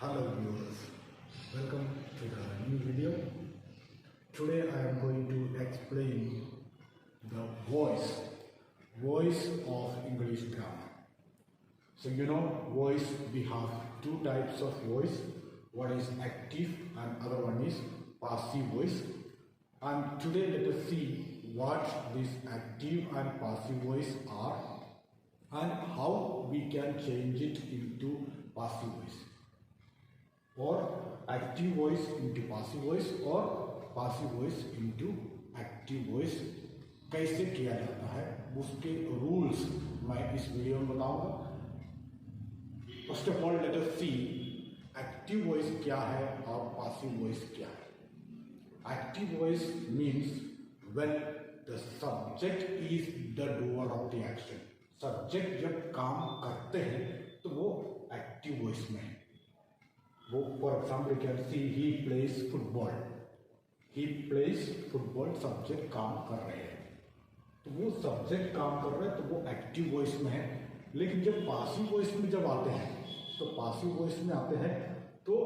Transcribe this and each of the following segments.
Hello viewers, welcome to the new video. Today I am going to explain the voice of English grammar. So voice, we have two types of voice. One is active and other one is passive voice. And today let us see what these active and passive voice are and how we can change it into passive voice, or active voice into passive voice, or passive voice into active voice कैसे किया जाता है, उसके rules मैं इस video में बताऊंगा. First of all let us see active voice क्या है और पासिव वॉइस क्या है. Active voice means when the subject is the doer of the action. Subject जब काम करते हैं तो वो एक्टिव वॉइस में है. वो for example can see he plays football. He plays football, subject काम कर रहे हैं तो वो सब्जेक्ट काम कर रहे हैं तो वो एक्टिव वॉइस में है. लेकिन जब पासिव वॉइस में जब आते हैं तो पासिव वॉइस में आते हैं तो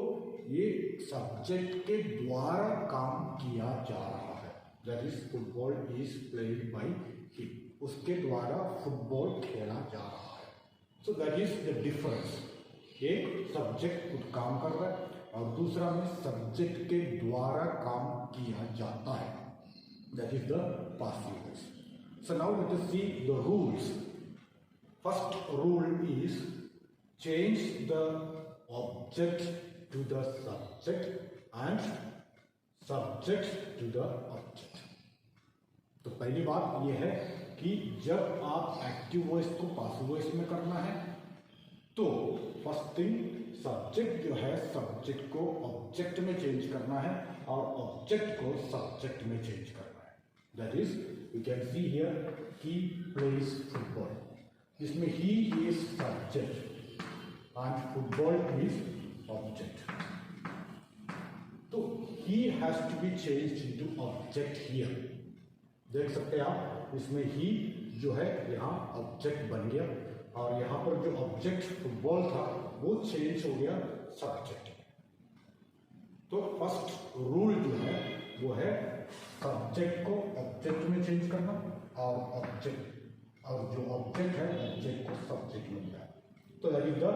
ये सब्जेक्ट के द्वारा काम किया जा रहा है. That is football is played by him. उसके द्वारा फुटबॉल खेला जा रहा है. So that is the difference. एक सब्जेक्ट खुद काम कर रहा है और दूसरा में सब्जेक्ट के द्वारा काम किया जाता है. That is the passive voice. So now let us see the rules. First rule is change the object to the subject and subject to the object. तो पहली बात यह है कि जब आप एक्टिव वॉइस को पासिव वॉइस में करना है तो फर्स्ट थिंग सब्जेक्ट जो है सब्जेक्ट को ऑब्जेक्ट में चेंज करना है और ऑब्जेक्ट को सब्जेक्ट में चेंज करना है. That is you can see here he plays football. जिसमें he is subject and football is object. तो he has to be changed into object here. देख सकते हैं आप, इसमें ही जो है यहाँ ऑब्जेक्ट बन गया और यहाँ पर जो ऑब्जेक्ट फुटबॉल था वो चेंज हो गया सब्जेक्ट में. तो फर्स्ट रूल जो है वो है सब्जेक्ट को ऑब्जेक्ट में चेंज करना और ऑब्जेक्ट और जो ऑब्जेक्ट है ऑब्जेक्ट को सब्जेक्ट में मिला. तो that is the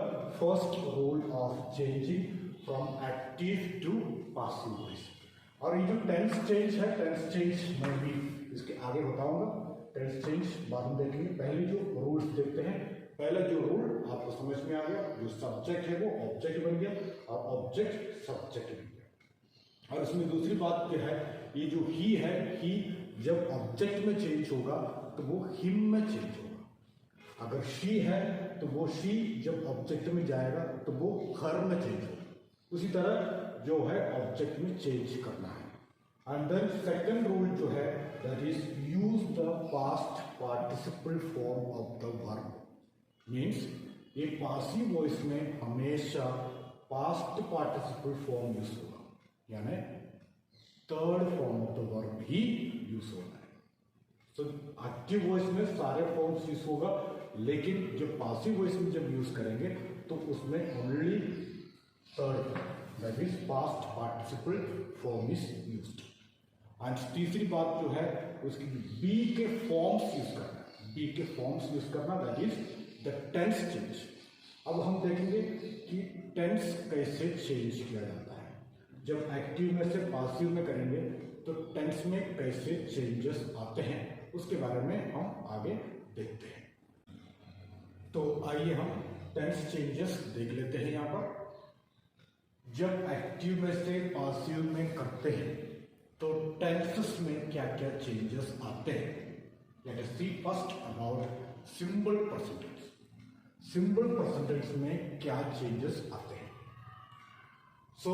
first rule of changing from active to passive voice. और ये जो टेंस चेंज है, टेंस चेंज मैं भी इसके आगे बताऊंगा. टेंस चेंज बाद में देखेंगे. पहले जो रूल्स देखते हैं. पहला जो रूल आपको समझ में आ गया, जो सब्जेक्ट है वो ऑब्जेक्ट बन गया और ऑब्जेक्ट सब्जेक्ट बन गया. और इसमें दूसरी बात क्या है, ये जो ही है, ही जब ऑब्जेक्ट में चेंज होगा तो वो हिम में चेंज होगा. अगर शी है तो वो शी जब ऑब्जेक्ट में जाएगा तो वो हर में चेंज होगा. उसी तरह जो है ऑब्जेक्ट में चेंज करना है. एंड देन सेकंड रूल जो है that is use the past participle form of the verb. Means ये पासिव वॉइस में हमेशा पास्ट पार्टिसिपल फॉर्म यूज होगा, यानी third form of the verb he use होना है. सो एक्टिव वॉइस में सारे फॉर्म्स यूज होगा, लेकिन जब पासिव वॉइस में जब यूज करेंगे तो उसमें only third that is past participle form is used. And तीसरी बात जो है उसकी बी के फॉर्म्स यूज करना. बी के फॉर्म्स यूज करना that is the tense change. अब हम देखेंगे कि टेंस कैसे चेंज किया जाता है. जब एक्टिव में से पासिव में करेंगे तो टेंस में कैसे चेंजेस आते हैं उसके बारे में हम आगे देखते हैं. तो आइए हम टेंस चेंजेस देख लेते हैं. यहाँ पर जब एक्टिव में से पासिव में करते हैं तो टेंसेस में क्या क्या चेंजेस आते हैं. Let us see first about simple present tense. Simple present tense में क्या चेंजेस आते हैं. सो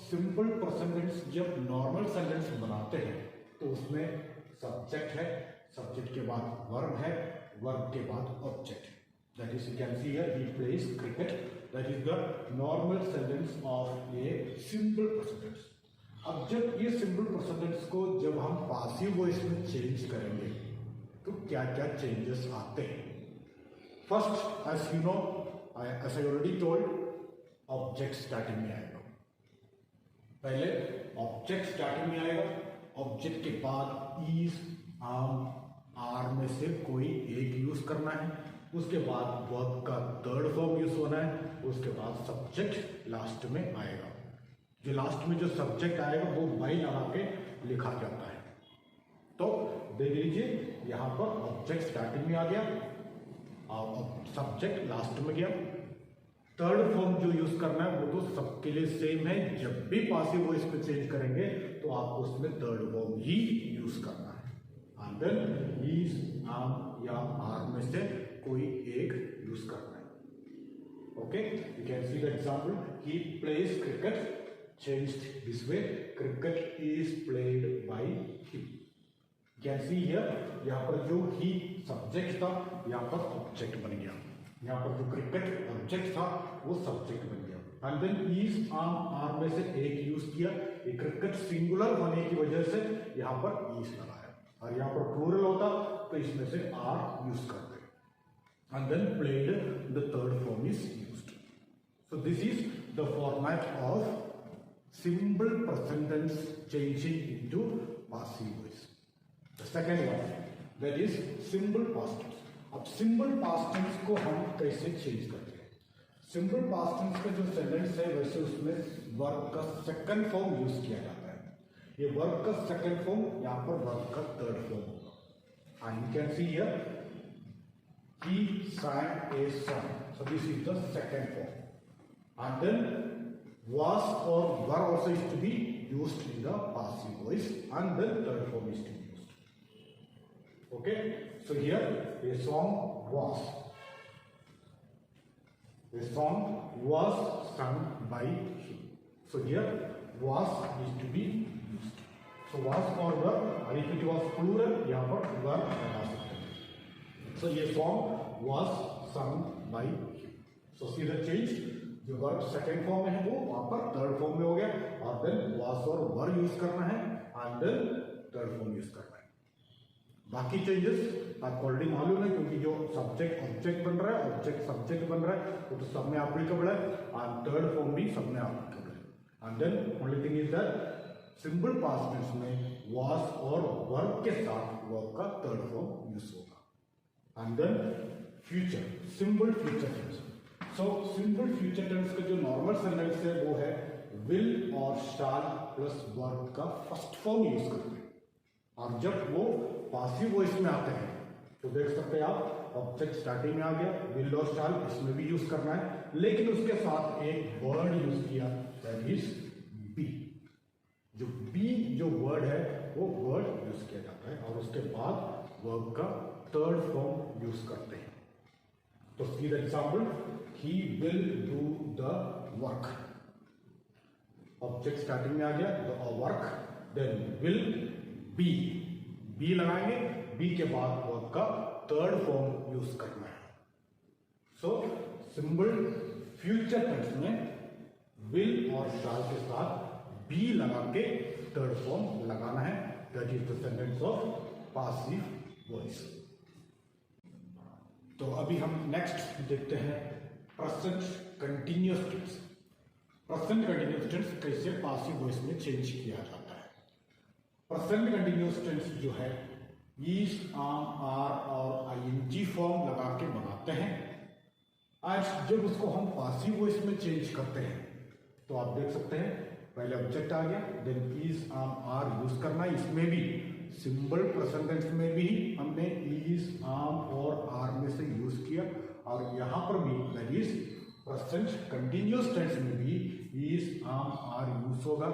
सिंपल प्रेजेंट टेंस जब नॉर्मल सेंटेंस बनाते हैं तो उसमें सब्जेक्ट है, सब्जेक्ट के बाद वर्ब है, वर्ब के बाद object. That is you can see here he plays cricket. That is the normal sentence of a simple present tense. अब जब ये सिंपल प्रेजेंट टेंस को जब हम पासिव वॉइस में चेंज करेंगे तो क्या क्या चेंजेस आते हैं. First, as you know, as I already told, object starting में आएगा। पहले ऑब्जेक्ट स्टार्टिंग में आएगा, ऑब्जेक्ट के बाद इज, आम, आर में से कोई एक यूज करना है, उसके बाद वर्ब का थर्ड फॉर्म यूज होना है, उसके बाद सब्जेक्ट लास्ट में आएगा। जो लास्ट में जो सब्जेक्ट आएगा वो बाई लगा के लिखा जाता है। तो देख लीजिए यहां पर ऑब्जेक्ट स्टार्टिंग में आ गया और सब्जेक्ट लास्ट में गया। थर्ड फॉर्म जो यूज करना है वो तो सबके लिए सेम है, जब भी पासिव वॉइस पे चेंज करेंगे तो आपको उसमें थर्ड फॉर्म ही यूज करना है। एंड देन इज, आम या आर में से कोई एक यूज करना है। Okay, you can see the example, he plays cricket, changed this way, cricket is played by him. You can see here, यहाँ पर जो ही सब्जेक्ट था यहाँ पर ऑब्जेक्ट बन गया, यहाँ पर जो क्रिकेट ऑब्जेक्ट था वो सब्जेक्ट बन गया। एंड देन इज, आम, आर में से एक यूज किया, ये क्रिकेट सिंगुलर होने की वजह से यहाँ पर इज लगाया, और यहाँ पर प्लूरल होता तो इसमें से आर यूज करते। And then played, the third form is used. So this is the format of simple present tense changing into passive voice. The second one, that is simple past tense. अब simple past tense को हम कैसे change करते हैं? Simple past tense का जो sentence है वैसे उसमें वर्ब का सेकंड फॉर्म यूज किया जाता है। ये वर्ब का सेकंड फॉर्म, यहाँ पर वर्ब का थर्ड फॉर्म होगा। And you can see here, he sang a song. So this is the second form. And then was or were also is to be used in the passive voice, and then third form is to be used. Okay, so here a song was sung by him. So here was is to be used. So was or were, और if it was plural यहाँ पर were लगा सकते हैं। So ये song was sung by him. So see the change, जो verb second form में है वो वहां पर थर्ड फॉर्म में हो गया, और देन वाज और वर यूज करना है, and then third form use करना है। बाकी चेंजेस आपको ऑलरेडी मालूम है, क्योंकि जो सब्जेक्ट ऑब्जेक्ट बन रहा है, ऑब्जेक्ट सब्जेक्ट बन रहा है, वो तो सब में एप्लीकेबल है, एंड थर्ड फॉर्म भी सब में एप्लीकेबल है। And then only thing is that simple past tense में वाज और वर्ब के साथ वर्ब का थर्ड फॉर्म यूज होगा। And then future, simple future tense. So simple future tense का जो नॉर्मल सेंटेंस है वो है विल और शाल प्लस वर्ब का फर्स्ट फॉर्म यूज करते हैं, और जब वो पासिव वॉइस में आते हैं तो देख सकते हैं आप ऑब्जेक्ट स्टार्टिंग में आ गया, विल और शाल इसमें भी यूज करना है, लेकिन उसके साथ एक वर्ड यूज किया, दैट इज बी। जो बी जो वर्ड है वो वर्ड यूज किया जाता है, और उसके बाद वर्ब का थर्ड फॉर्म यूज करते हैं। तो सी the example, he will do the work. Object starting में आ गया, the work, then will be लगाएंगे, be के बाद वर्ब का थर्ड फॉर्म यूज करना है। सो सिंपल फ्यूचर टेंस में will और shall के साथ be लगा के थर्ड फॉर्म लगाना है, that is the sentence of passive voice. तो अभी हम नेक्स्ट देखते हैं present continuous tense. Present continuous tense कैसे पासिव वॉइस में चेंज किया जाता है। प्रेजेंट कंटिन्यूअस टेंस जो है इज, आम, आर और आईएनजी फॉर्म लगा के बनाते हैं। आज जब उसको हम पासिव वॉइस में चेंज करते हैं तो आप देख सकते हैं पहले ऑब्जेक्ट आ गया, देन इज, आम, आर यूज करना है। इसमें भी सिंपल प्रेजेंट टेंस में भी हमने इज, आम और आर में से यूज किया, और यहां पर भी that is present continuous tense में भी इज, आम, आर यूज होगा,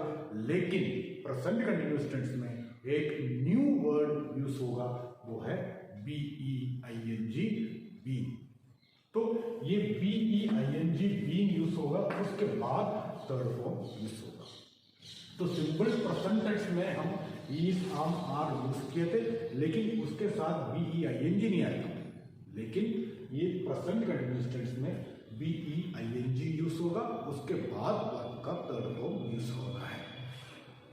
लेकिन प्रेजेंट कंटिन्यूअस टेंस में एक न्यू वर्ड यूज होगा, वो है बीईआईएनजी, बी। तो ये बीईआईएनजी, बी यूज होगा, उसके बाद थर्ड फॉर्म यूज होगा। तो सिंपल प्रेजेंट टेंस में हम इज, आम, आर यूज किए थे, लेकिन उसके साथ बीईआईएनजी नहीं आएगा, लेकिन ये प्रेजेंट कंटिन्यूअस टेंस में बीईआईएनजी यूज होगा, उसके बाद वर्ब का थर्ड फॉर्म यूज होना है।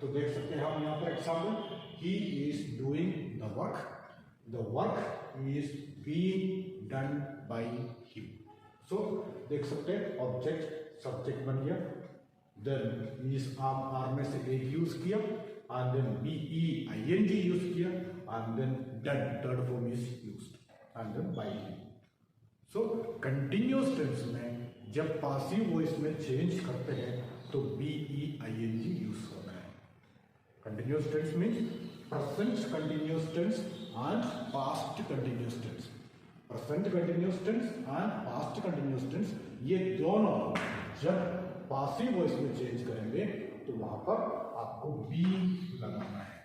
तो देख सकते हैं हम यहाँ पर example, he is doing the work is being done by him. So देख सकते हैं ऑब्जेक्ट सब्जेक्ट बन गया, देन इस आर में से एक यूज किया, and then B E I N G use किया, and then done third form is used, and then by he. So continuous tense में जब पासिव वॉइस में चेंज करते हैं तो B E I N G use होता है। Continuous tense means present continuous tense and past continuous tense. Present continuous tense and past continuous tense, ये दोनों जब पासिव वॉइस में चेंज करेंगे तो वहां पर आपको बी लगाना है।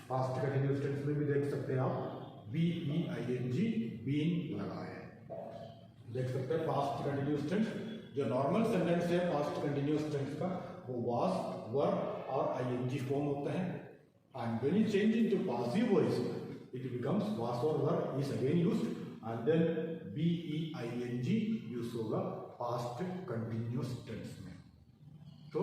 पास्ट कंटिन्यूअस टेंस में भी देख सकते हैं आप B E I N G been लगा है, देख सकते हैं। पास्ट कंटिन्यूअस टेंस जो नॉर्मल सेंटेंस है पास्ट कंटिन्यूअस टेंस का, वो वाज, वर और आईएनजी फॉर्म होता है, and when you change into passive voice it becomes was और were is again used, and then B E I N G use होगा past continuous tense में। तो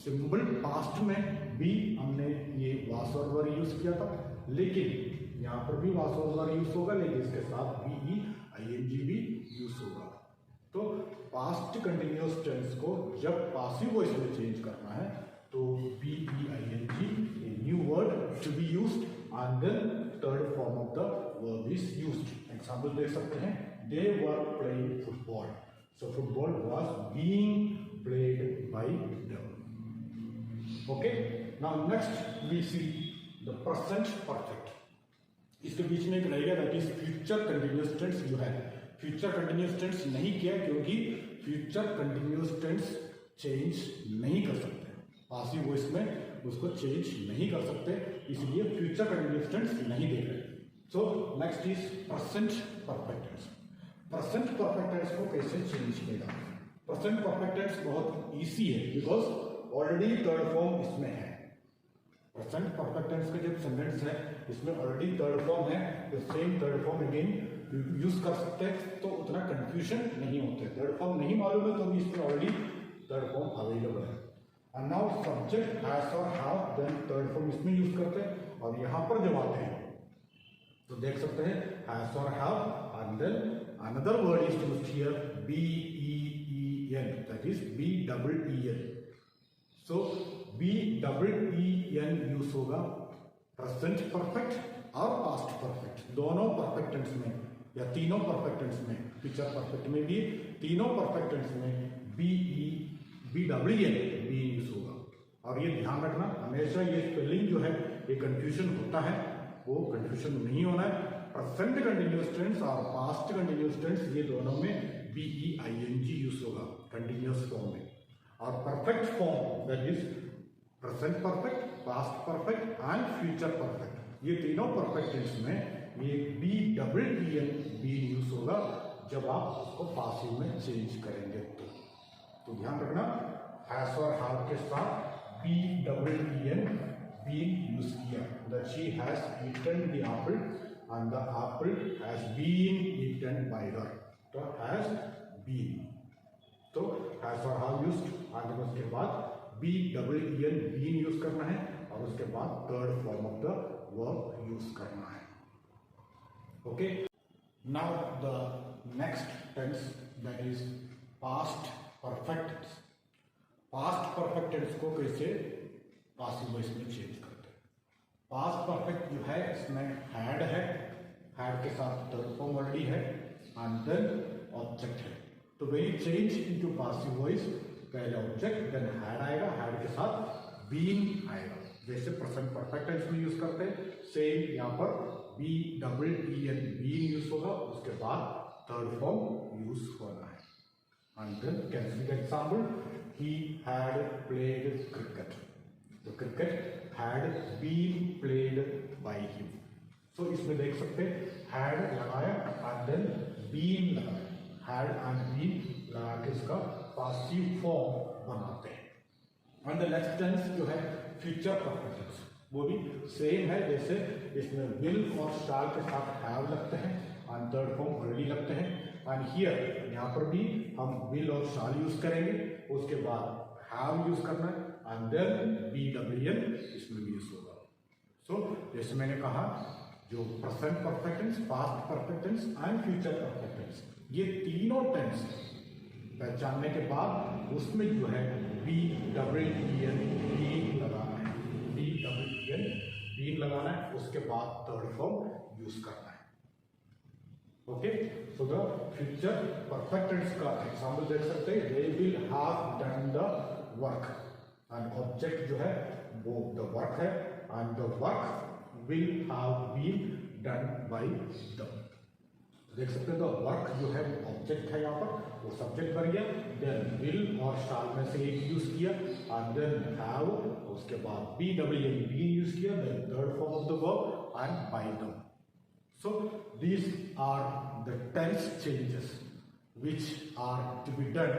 simple past में भी हमने ये वाज और वर यूज किया था, लेकिन यहाँ पर भी वाज और वर यूज होगा, लेकिन इसके साथ बी ई आई एन जी भी यूज होगा। तो पास्ट कंटिन्यूअस टेंस को जब पासिव वॉइस में चेंज करना है तो B E I N G, a new word to be used, and then third form of the verb is used. Example देख सकते हैं, they were playing football, so football was being played by them. Okay, now next we see the present perfect. इसके बीच में एक रहेगा that is future continuous tense. जो है फ्यूचर कंटिन्यूअस टेंस नहीं किया क्योंकि फ्यूचर कंटिन्यूअस टेंस चेंज नहीं कर सकते, पासिव वॉइस में उसको चेंज नहीं कर सकते, इसलिए फ्यूचर कंटिन्यूअस टेंस नहीं देख रहे। So next is present perfect tense. Present perfect tense को कैसे चेंज किया? प्रेजेंट परफेक्ट टेंस बहुत इजी है बिकॉज ऑलरेडी थर्ड फॉर्म इसमें है। प्रेजेंट परफेक्ट टेंस का जब सेंटेंस है इसमें ऑलरेडी थर्ड फॉर्म है, तो same third form again use कर सकते हैं, तो उतना कंफ्यूजन नहीं होता है। थर्ड फॉर्म नहीं मालूम है तो भी इसमें ऑलरेडी थर्ड फॉर्म अवेलेबल है। एंड नाउ सब्जेक्ट हैज और हैव, देन थर्ड फॉर्म इसमें यूज करते हैं, और यहाँ पर जब आते हैं तो देख सकते हैं हैज और have, and then another word is used here B E E N, that is B double E N. So B double E N use होगा प्रेजेंट परफेक्ट और पास्ट परफेक्ट, दोनों परफेक्ट टेंस में या तीनों perfect tense में। Future perfect में भी तीनों परफेक्ट टेंस में B double N B use होगा। और ये ध्यान रखना हमेशा, ये स्पेलिंग जो है ये कंफ्यूजन होता है, वो कंफ्यूजन नहीं होना है। प्रेजेंट कंटिन्यूअस टेंस और पास्ट कंटिन्यूअस टेंस ये दोनों में B E I N G use होगा कंटिन्यूअस फॉर्म में, और perfect form that is present perfect, past perfect and future perfect, ये तीनों परफेक्ट टेंस में ये B double E N B use होगा जब आप उसको पासिव में चेंज करेंगे। तो ध्यान रखना हैज और हैव के साथ B double E N B use किया, that she has eaten the apple and the apple has been eaten by her, तो हैज बीन, तो हैज और हैव यूज्ड, एंड उसके बाद B double E N been use करना है, और उसके बाद third form of the verb use करना है। Okay, now the next tense that is past perfect. Past perfect tense को कैसे पासिव वॉइस में चेंज करते हैं? पास्ट परफेक्ट जो है इसमें हैड है, हैड के साथ थर्ड फॉर्म ऑलरेडी है, एंड देन ऑब्जेक्ट है। तो when you change into passive voice पहले ऑब्जेक्ट देन हैड आएगा, हैड के साथ बीन आएगा, जैसे प्रेजेंट परफेक्ट टेंस में यूज करते हैं, सेम यहाँ पर B double E N been use होगा, उसके बाद थर्ड फॉर्म यूज होना है। And then can see the example, he had played cricket, तो cricket had been played bye him. सो इसमें देख सकते हैं हैड लगाया एंड देन बीन लगाया, हैड एंड बीन लगा के इसका पासिव फॉर्म बनाते हैं। एंड द नेक्स्ट टेंस जो है फ्यूचर परफेक्ट टेंस, वो भी सेम है, जैसे इसमें विल और शाल के साथ हैव लगते हैं एंड थर्ड फॉर्म ऑलरेडी लगते हैं, एंड हियर यहाँ पर भी हम विल और शाल यूज करेंगे, उसके बाद हैव यूज करना है, and then B W N इसमें भी यूज होगा। सो जैसे मैंने कहा जो present perfect tense, past perfect tense and future perfect tense, ये तीनों टेंस पहचानने के बाद उसमें जो है BEEN बीन लगाना है, BEEN बीन लगाना है, उसके बाद थर्ड फॉर्म यूज करना है। Okay, so the future perfect tense का एग्जांपल देख सकते हैं, they will have done the work, and object जो है वो द वर्क है, and the work will have been done by them. देख सकते हैं द वर्क जो है ऑब्जेक्ट है, यहाँ पर वो सब्जेक्ट बन गया, देन विल और शाल में से एक यूज किया, एंड देन हैव, उसके बाद BEEN बीन यूज किया, then third form of the verb and by them. So these are the tense changes which are to be done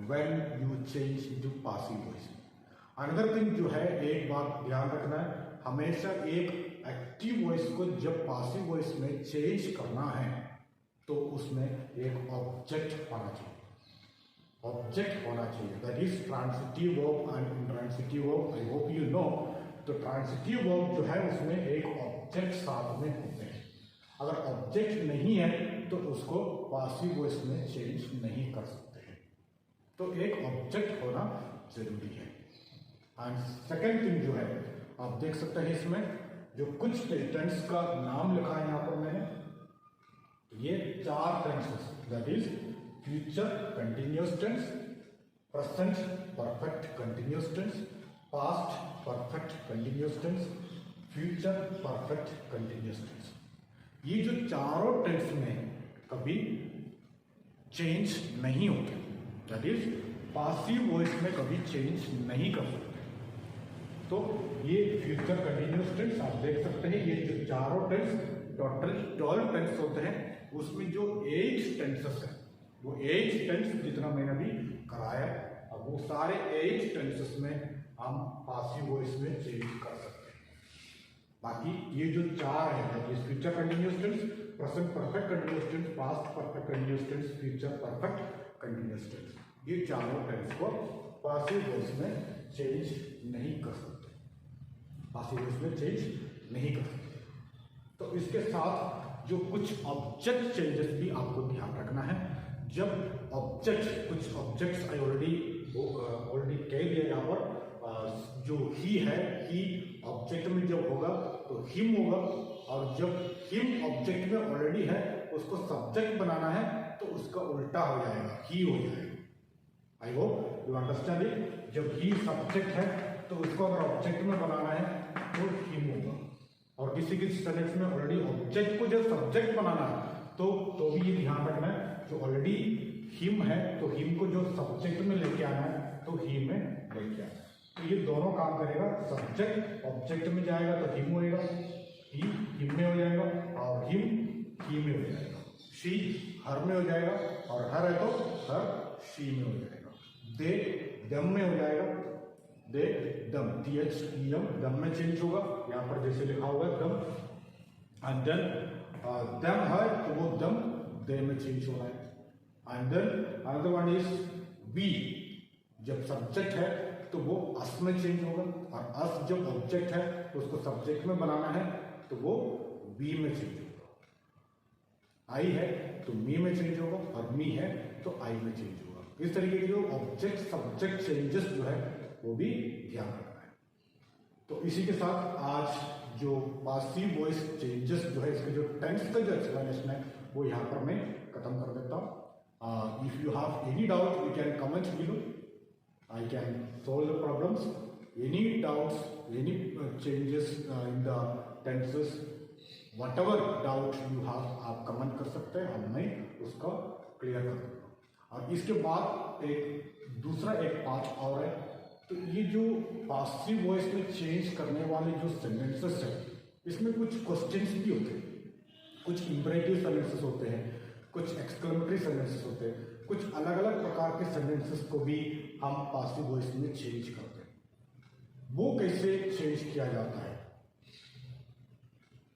when you change into passive voice. Another thing जो है, एक बात ध्यान रखना है, हमेशा एक एक्टिव वॉइस को जब पासिव वॉइस में चेंज करना है तो उसमें एक ऑब्जेक्ट होना चाहिए, ऑब्जेक्ट होना चाहिए, that is transitive verb and intransitive verb. I hope you know, तो ट्रांसिटिव वर्ब जो है उसमें एक ऑब्जेक्ट साथ में होते हैं। अगर ऑब्जेक्ट नहीं है तो उसको पासिव वॉइस में चेंज नहीं कर सकते हैं, तो एक ऑब्जेक्ट होना जरूरी है। एंड सेकेंड थिंग जो है, आप देख सकते हैं इसमें जो कुछ टेंस का नाम लिखा है यहाँ पर मैंने, ये 4 tenses, that is future continuous tense, present perfect continuous tense, past perfect continuous tense, future perfect continuous tense. ये जो चारों टेंस में कभी चेंज नहीं होते, दैट इज पासिव वॉइस में कभी चेंज नहीं कर सकते। तो ये फ्यूचर कंटिन्यूअस टेंस आप देख सकते हैं, ये जो चारों टेंस टोटल 12 टेंस होते हैं, उसमें जो 8 टेंसेस है, वो 8 टेंस जितना मैंने अभी कराया, अब वो सारे 8 टेंसेस में हम पासिव वॉइस में चेंज कर सकते हैं। बाकी ये जो 4 है, future continuous tense, present perfect continuous tense, past perfect continuous tense, future perfect continuous tense, ये चारों टेंस को पासिव वॉइस में चेंज नहीं कर सकते, पासिव वॉइस में चेंज नहीं कर सकते। तो इसके साथ जो कुछ ऑब्जेक्ट चेंजेस भी आपको ध्यान रखना है। जब ऑब्जेक्ट, कुछ ऑब्जेक्ट्स आई ऑलरेडी कह दिया यहाँ पर, जो ही है, ही ऑब्जेक्ट में जब होगा तो हिम होगा, और जब हिम ऑब्जेक्ट में ऑलरेडी है उसको सब्जेक्ट बनाना है तो उसका उल्टा हो जाएगा, ही हो जाएगा। I hope you understand it. जब ही सब्जेक्ट है तो उसको अगर ऑब्जेक्ट में बनाना है तो हिम होगा, और किसी सेंटेंस में ऑलरेडी ऑब्जेक्ट को जब सब्जेक्ट बनाना है तो भी ये ध्यान रखना है, जो ऑलरेडी हिम है तो हिम को जो सब्जेक्ट में लेके आना है तो ही में लेके आना है। तो ये दोनों काम करेगा, सब्जेक्ट ऑब्जेक्ट में जाएगा तो हिम होएगा, ही हिम में हो जाएगा, और हिम ही में हो जाएगा, शी हर में हो जाएगा, और हर है तो हर शी में हो जाएगा, दे दम में हो जाएगा, दे दम, THEM दम में चेंज होगा, यहाँ पर जैसे लिखा हुआ है दम, एंड देन दम है तो वो दम दे में चेंज हो रहा है। And then another one is be, जब सब्जेक्ट है तो वो अस में चेंज होगा, और अस जब ऑब्जेक्ट है तो उसको सब्जेक्ट में बनाना है तो वो बी में चेंज होगा। आई है तो मी में चेंज होगा, और मी है तो आई में चेंज होगा। इस तरीके के जो ऑब्जेक्ट सब्जेक्ट चेंजेस जो है वो भी ध्यान रखना है। तो इसी के साथ आज जो पासिव वॉइस चेंजेस जो है, इसके जो टेंस का जो एक्सप्लेनेशन है वो यहाँ पर मैं खत्म कर देता हूँ। If you have any doubt you can comment below, I can solve the problems. Any doubts, any changes in the tenses, whatever doubt you have, आप कमेंट कर सकते हैं, मैं उसका क्लियर कर दूँगा। और इसके बाद एक दूसरा पार्ट और है, तो ये जो पासिव वॉइस में चेंज करने वाले जो सेंटेंसेस है, इसमें कुछ क्वेश्चंस भी होते हैं, कुछ इंपरेटिव सेंटेंसेस होते हैं, कुछ एक्सक्लेमेटरी सेंटेंसेस होते हैं, कुछ अलग अलग प्रकार के सेंटेंसेस को भी हम पासिव वॉइस में चेंज करते हैं। वो कैसे चेंज किया जाता है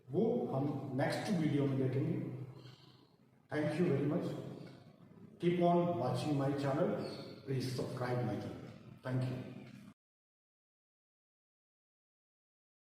वो हम नेक्स्ट वीडियो में देखेंगे। Thank you very much. Keep on watching my channel, please subscribe my channel. Thank you.